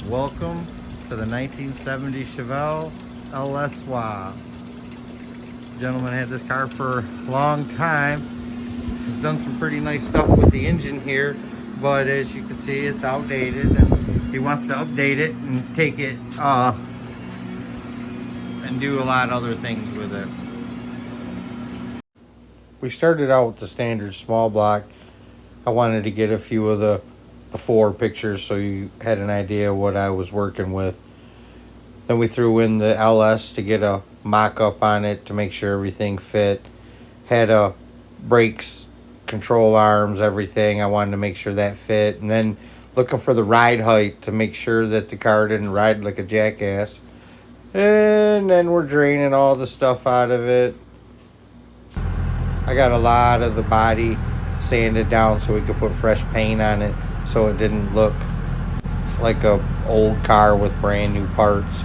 Welcome to the 1970 Chevelle LS swap. Gentleman had this car for a long time. He's done some pretty nice stuff with the engine here, but as you can see, it's outdated, and he wants to update it and take it and do a lot of other things with it. We started out with the standard small block. I wanted to get a few of the before pictures so you had an idea what I was working with. Then we threw in the LS to get a mock-up on it to make sure everything fit. Had brakes, control arms, everything. I wanted to make sure that fit. And then looking for the ride height to make sure that the car didn't ride like a jackass. And then we're draining all the stuff out of it. I got a lot of the body sanded down so we could put fresh paint on it so it didn't look like a old car with brand new parts.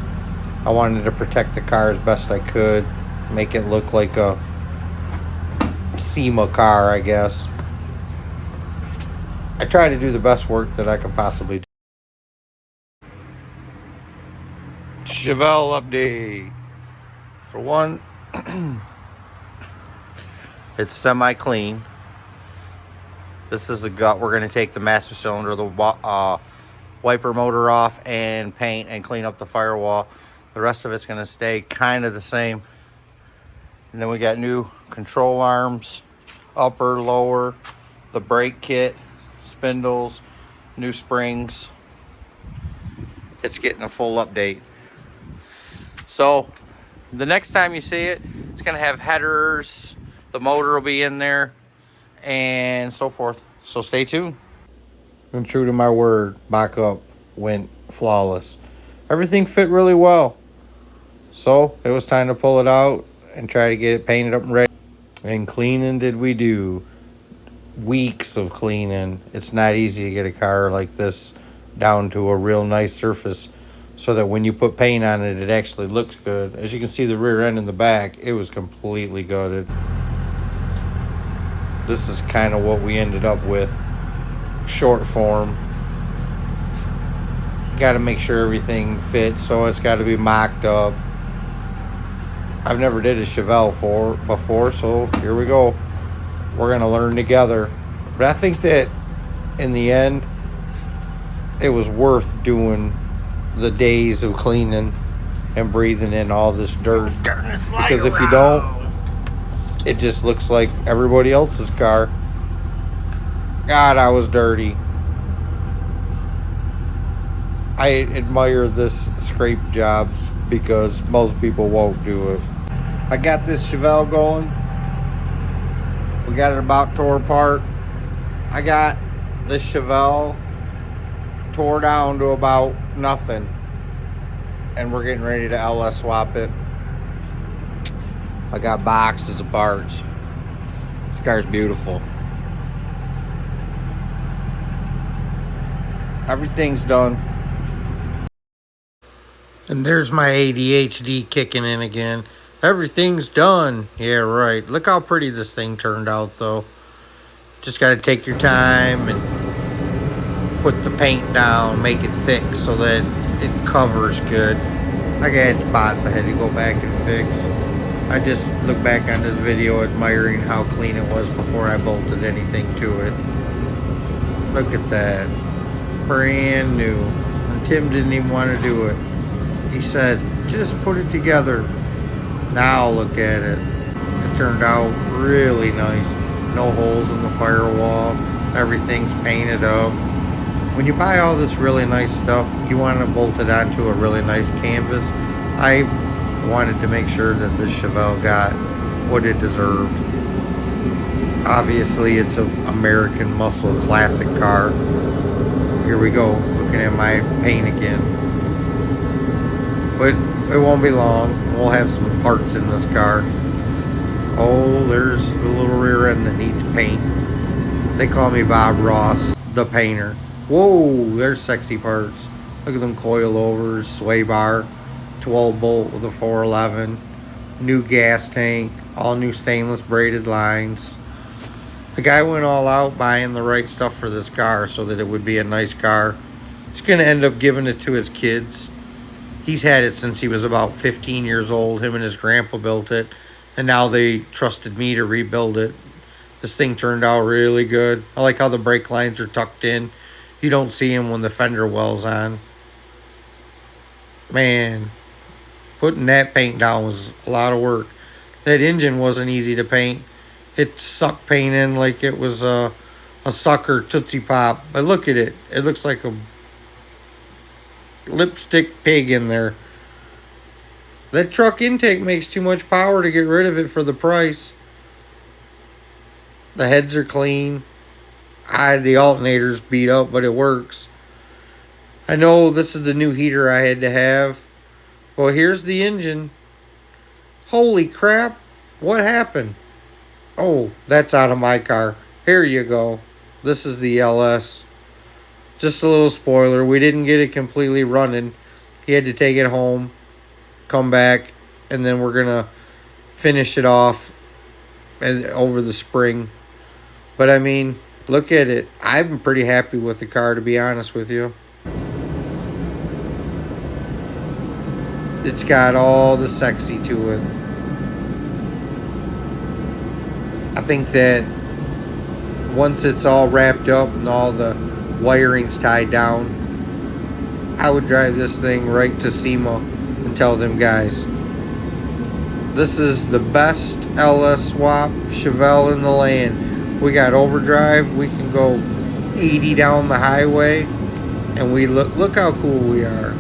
I wanted to protect the car as best I could, make it look like a SEMA car, I guess. I try to do the best work that I can possibly do. Chevelle update. For one, it's semi-clean. This is the gut. We're going to take the master cylinder, the wiper motor off, and paint and clean up the firewall. The rest of it's going to stay kind of the same. And then we got new control arms, upper, lower, the brake kit, spindles, new springs. It's getting a full update. So the next time you see it, it's going to have headers, the motor will be in there, and so forth. So stay tuned. And true to my word, mock-up went flawless. Everything fit really well. So it was time to pull it out and try to get it painted up and ready. And cleaning did we do. Weeks of cleaning. It's not easy to get a car like this down to a real nice surface so that when you put paint on it, it actually looks good. As you can see, the rear end and the back, it was completely gutted. This is kind of what we ended up with. Short form. Got to make sure everything fits, so it's got to be mocked up. I've never did a Chevelle before, so here we go. We're going to learn together. But I think that in the end, it was worth doing the days of cleaning and breathing in all this dirt. Because if you don't, it just looks like everybody else's car. God, I was dirty. I admire this scrape job because most people won't do it. I got this Chevelle going. We got it about tore apart. I got this Chevelle tore down to about nothing. And we're getting ready to LS swap it. I got boxes of parts. This car's beautiful. Everything's done. And there's my ADHD kicking in again. Everything's done. Yeah, right. Look how pretty this thing turned out, though. Just got to take your time and put the paint down, make it thick so that it covers good. Like I had spots I had to go back and fix. I just look back on this video admiring how clean it was before I bolted anything to it. Look at that. Brand new. And Tim didn't even want to do it. He said, just put it together. Now look at it. It turned out really nice. No holes in the firewall. Everything's painted up. When you buy all this really nice stuff, you want to bolt it onto a really nice canvas. I wanted to make sure that this Chevelle got what it deserved. Obviously, it's an American muscle classic car. Here we go, looking at my paint again. But it won't be long. We'll have some parts in this car. Oh, there's the little rear end that needs paint. They call me Bob Ross, the painter. Whoa, there's sexy parts. Look at them coilovers, sway bar, 12 bolt with a 411, new gas tank, all new stainless braided lines. The guy went all out buying the right stuff for this car so that it would be a nice car. He's going to end up giving it to his kids. He's had it since he was about 15 years old. Him and his grandpa built it, and now they trusted me to rebuild it. This thing turned out really good. I like how the brake lines are tucked in. You don't see them when the fender well's on. Man, putting that paint down was a lot of work. That engine wasn't easy to paint. It sucked paint in like it was a sucker Tootsie Pop. But look at it. It looks like a lipstick pig in there. That truck intake makes too much power to get rid of it for the price. The heads are clean. The alternator's beat up, but it works. I know this is the new heater I had to have. Well, here's the engine. Holy crap. What happened? Oh, that's out of my car. Here you go. This is the LS. Just a little spoiler. We didn't get it completely running. He had to take it home, come back, and then we're going to finish it off and over the spring. But, I mean, look at it. I'm pretty happy with the car, to be honest with you. It's got all the sexy to it. I think that once it's all wrapped up and all the wiring's tied down, I would drive this thing right to SEMA and tell them guys, this is the best LS swap Chevelle in the land. We got overdrive. We can go 80 down the highway, and we look how cool we are.